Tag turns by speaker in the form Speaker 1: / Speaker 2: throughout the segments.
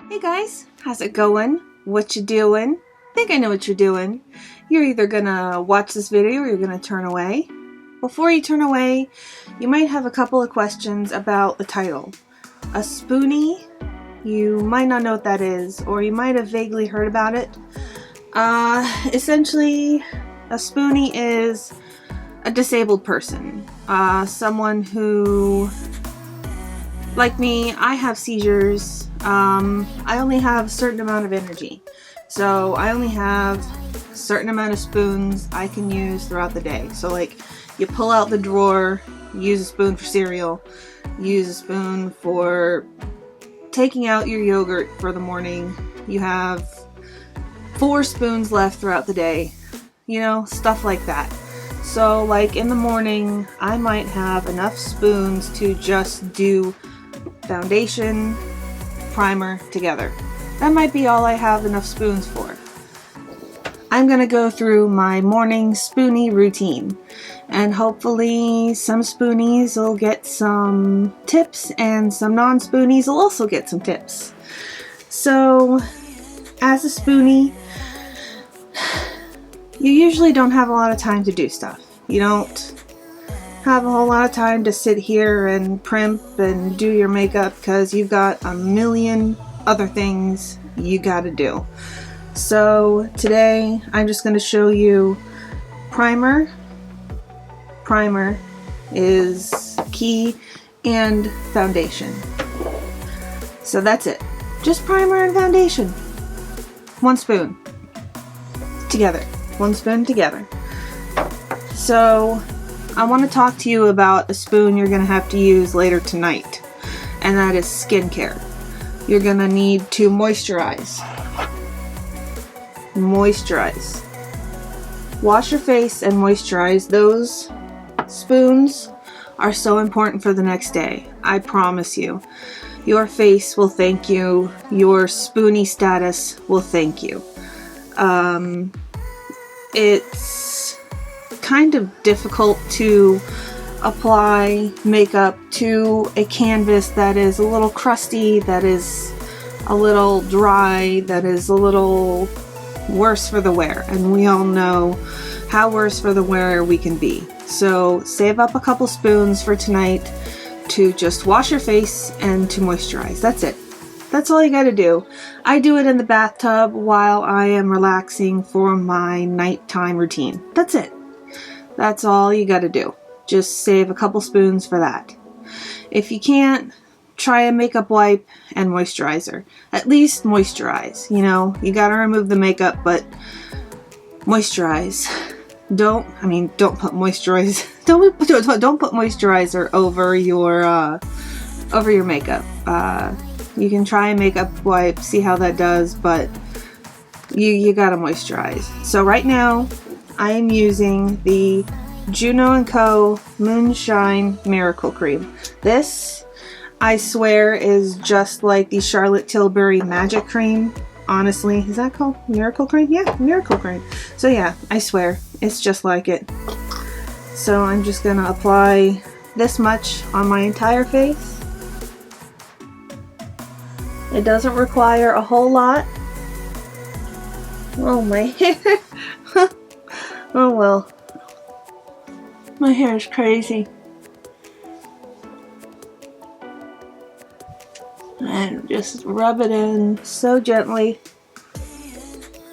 Speaker 1: Hey guys, how's it going? What you doing? I think I know what you're doing. You're either gonna watch this video or you're gonna turn away. Before you turn away, you might have a couple of questions about the title. A spoonie, you might not know what that is, or you might have vaguely heard about it. Essentially, a spoonie is a disabled person. Someone who, like me, I have seizures. I only have a certain amount of energy. So I only have a certain amount of spoons I can use throughout the day. So like, you pull out the drawer, use a spoon for cereal, use a spoon for taking out your yogurt for the morning. You have 4 spoons left throughout the day. You know, stuff like that. So like in the morning, I might have enough spoons to just do foundation, primer together. That might be all I have enough spoons for. I'm gonna go through my morning spoonie routine, and hopefully some spoonies will get some tips and some non-spoonies will also get some tips. So as a spoonie, you usually don't have a lot of time to do stuff. You don't have a whole lot of time to sit here and primp and do your makeup because you've got a million other things you gotta do. So today I'm just going to show you primer. Primer is key, and foundation. So that's it. Just primer and foundation. 1 spoon together. 1 spoon together. So I want to talk to you about a spoon you're going to have to use later tonight, and that is skincare. You're going to need to moisturize. Moisturize. Wash your face and moisturize. Those spoons are so important for the next day. I promise you. Your face will thank you. Your spoonie status will thank you. It's kind of difficult to apply makeup to a canvas that is a little crusty, that is a little dry, that is a little worse for the wear, and we all know how worse for the wear we can be. So save up a couple spoons for tonight to just wash your face and to moisturize. That's it. That's all you gotta do. I do it in the bathtub while I am relaxing for my nighttime routine. That's it. That's all you gotta do. Just save a couple spoons for that. If you can't, try a makeup wipe and moisturizer. At least moisturize. You know, you gotta remove the makeup, but moisturize. Don't put moisturize. Don't put moisturizer over your makeup. You can try a makeup wipe, see how that does, but you gotta moisturize. So right now, I am using the Juno & Co. Moonshine Miracle Cream. This, I swear, is just like the Charlotte Tilbury Magic Cream. Honestly, is that called Miracle Cream? Yeah, Miracle Cream. So yeah, I swear, it's just like it. So I'm just gonna apply this much on my entire face. It doesn't require a whole lot. Oh, my hair. Oh well. My hair is crazy. And just rub it in so gently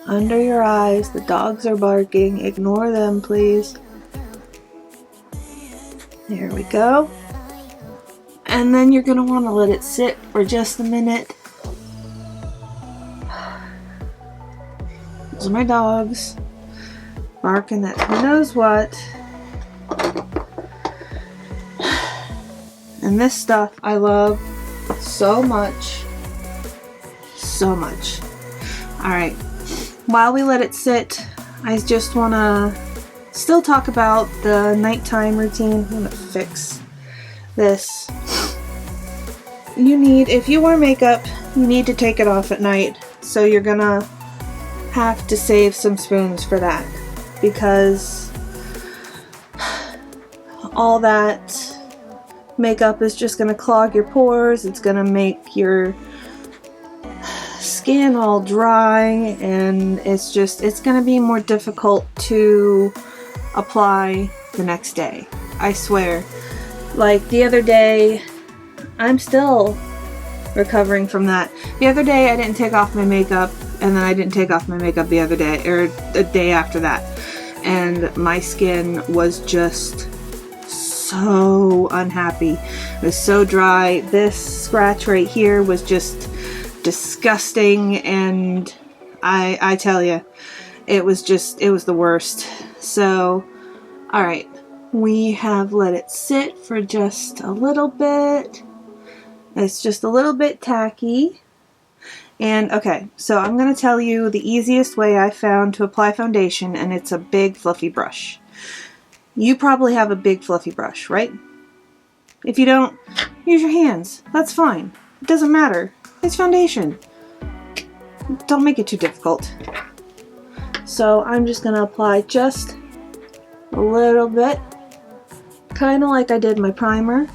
Speaker 1: under your eyes. The dogs are barking. Ignore them, please. There we go. And then you're going to want to let it sit for just a minute. Those are my dogs barking at who knows what. And this stuff I love so much. So much. Alright. While we let it sit, I just want to still talk about the nighttime routine. I'm going to fix this. If you wear makeup, you need to take it off at night. So you're going to have to save some spoons for that. Because all that makeup is just going to clog your pores. It's going to make your skin all dry, and it's gonna be more difficult to apply the next day. I swear. Like the other day, I'm still recovering from that. The other day I didn't take off my makeup, and then I didn't take off my makeup the other day, or the day after that. And my skin was just so unhappy. It was so dry. This scratch right here was just disgusting, and I tell you, it was the worst. So, alright, we have let it sit for just a little bit. It's just a little bit tacky. And okay, so I'm going to tell you the easiest way I found to apply foundation, and it's a big fluffy brush. You probably have a big fluffy brush, right? If you don't, use your hands. That's fine. It doesn't matter. It's foundation. Don't make it too difficult. So I'm just going to apply just a little bit, kind of like I did my primer.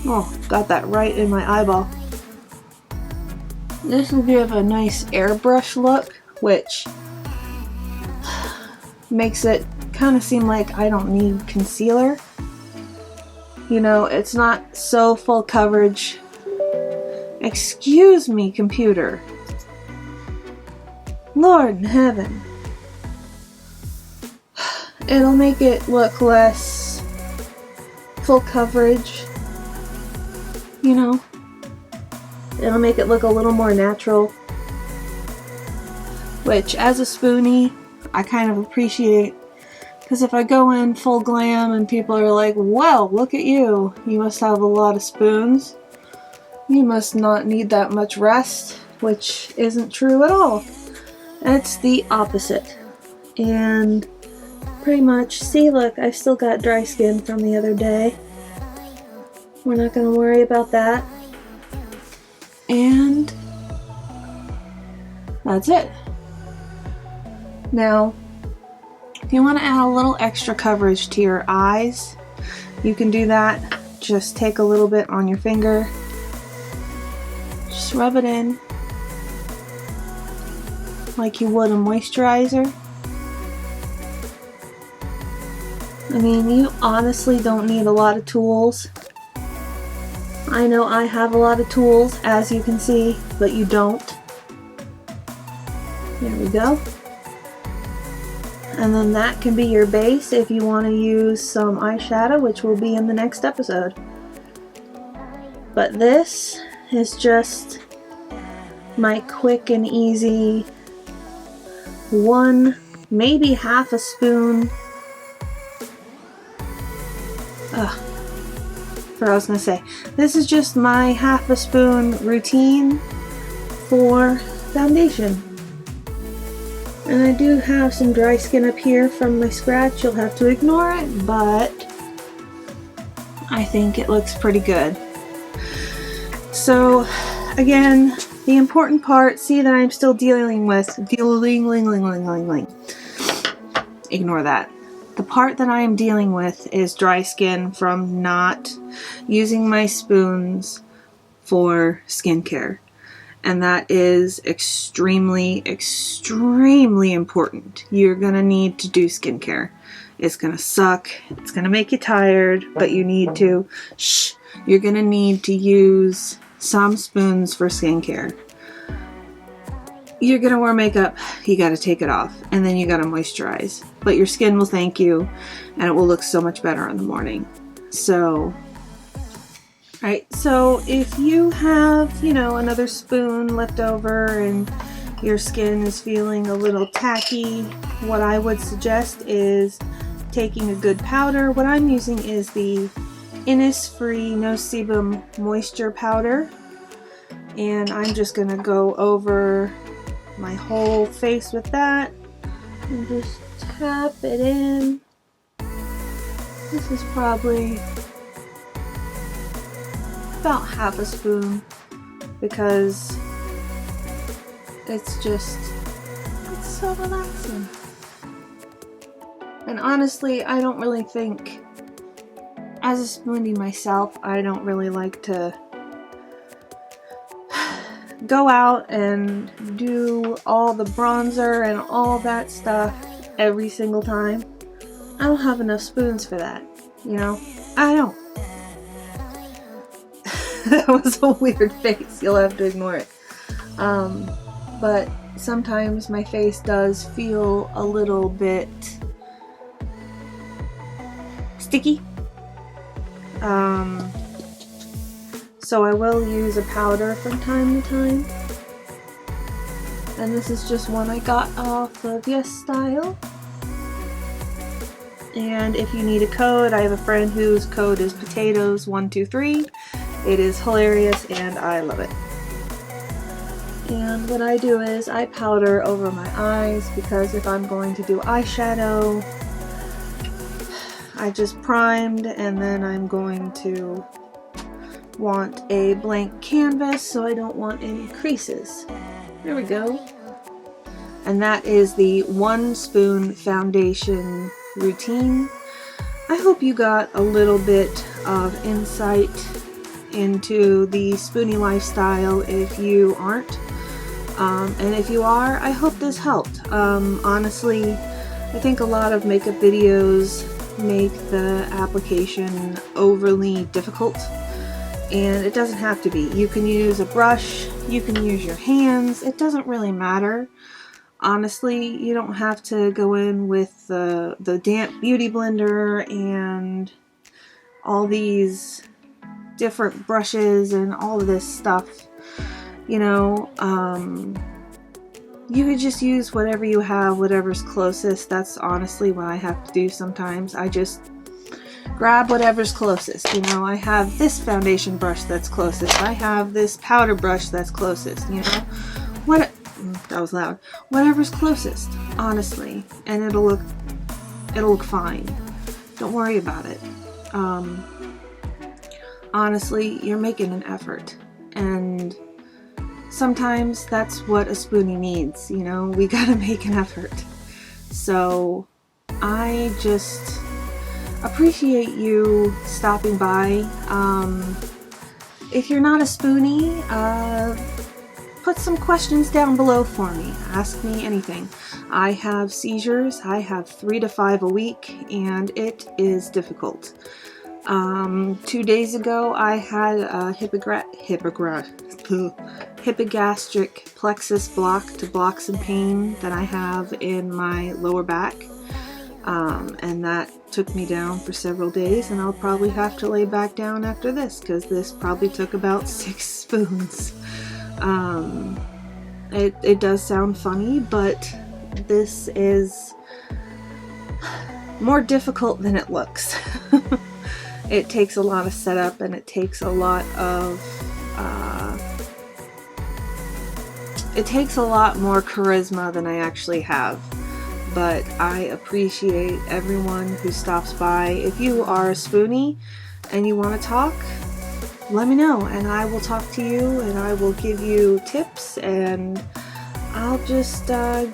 Speaker 1: Oh, got that right in my eyeball. This will give a nice airbrush look, which makes it kind of seem like I don't need concealer. You know, it's not so full coverage. Excuse me, computer. Lord in heaven. It'll make it look less full coverage. You know, it'll make it look a little more natural, which as a spoonie I kind of appreciate, because if I go in full glam and people are like, well, look at you, you must have a lot of spoons, you must not need that much rest, which isn't true at all. It's the opposite. And pretty much, see, look, I've still got dry skin from the other day. We're not going to worry about that. And that's it. Now, if you want to add a little extra coverage to your eyes, you can do that. Just take a little bit on your finger. Just rub it in like you would a moisturizer. I mean, you honestly don't need a lot of tools. I know I have a lot of tools, as you can see, but you don't. There we go. And then that can be your base if you want to use some eyeshadow, which will be in the next episode. But this is just my quick and easy one, maybe half a spoon. What I was going to say. This is just my half a spoon routine for foundation. And I do have some dry skin up here from my scratch. You'll have to ignore it, but I think it looks pretty good. So again, the important part, see that I'm still ignore that. The part that I am dealing with is dry skin from not using my spoons for skincare. And that is extremely, extremely important. You're going to need to do skincare. It's going to suck. It's going to make you tired, but you need to. You're going to need to use some spoons for skincare. You're going to wear makeup, you got to take it off, and then you got to moisturize. But your skin will thank you, and it will look so much better in the morning. So, alright, so if you have, you know, another spoon left over and your skin is feeling a little tacky, what I would suggest is taking a good powder. What I'm using is the Innisfree No Sebum Moisture Powder, and I'm just going to go over my whole face with that and just tap it in. This is probably about half a spoon because it's so relaxing. And honestly, I don't really think, as a spoonie myself, I don't really like to go out and do all the bronzer and all that stuff every single time. I don't have enough spoons for that, you know? I don't. That was a weird face. You'll have to ignore it. But sometimes my face does feel a little bit sticky. So I will use a powder from time to time. And this is just one I got off of Yes Style. And if you need a code, I have a friend whose code is potatoes123. It is hilarious and I love it. And what I do is I powder over my eyes, because if I'm going to do eyeshadow, I just primed, and then I'm going to want a blank canvas, so I don't want any creases. There we go. And that is the 1 spoon foundation routine. I hope you got a little bit of insight into the spoonie lifestyle if you aren't. And if you are, I hope this helped. Honestly, I think a lot of makeup videos make the application overly difficult, and it doesn't have to be. You can use a brush, you can use your hands, it doesn't really matter. Honestly, you don't have to go in with the damp beauty blender and all these different brushes and all of this stuff. You know, you could just use whatever you have, whatever's closest. That's honestly what I have to do sometimes. I just grab whatever's closest. You know, I have this foundation brush that's closest. I have this powder brush that's closest. You know, that was loud. Whatever's closest, honestly, and it'll look fine. Don't worry about it. Honestly, you're making an effort, and sometimes that's what a spoonie needs, you know? We gotta make an effort. So I just appreciate you stopping by. If you're not a spoonie, put some questions down below for me. Ask me anything. I have seizures. I have 3 to 5 a week, and it is difficult. 2 days ago, I had a hypogastric plexus block to block some pain that I have in my lower back. And that took me down for several days, and I'll probably have to lay back down after this, because this probably took about 6 spoons. It does sound funny, but this is more difficult than it looks. It takes a lot of setup, and it takes a lot of it takes a lot more charisma than I actually have. But I appreciate everyone who stops by. If you are a spoonie and you want to talk, let me know, and I will talk to you, and I will give you tips, and I'll just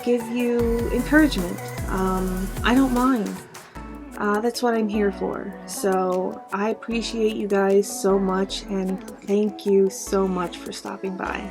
Speaker 1: give you encouragement. I don't mind. That's what I'm here for. So I appreciate you guys so much, and thank you so much for stopping by.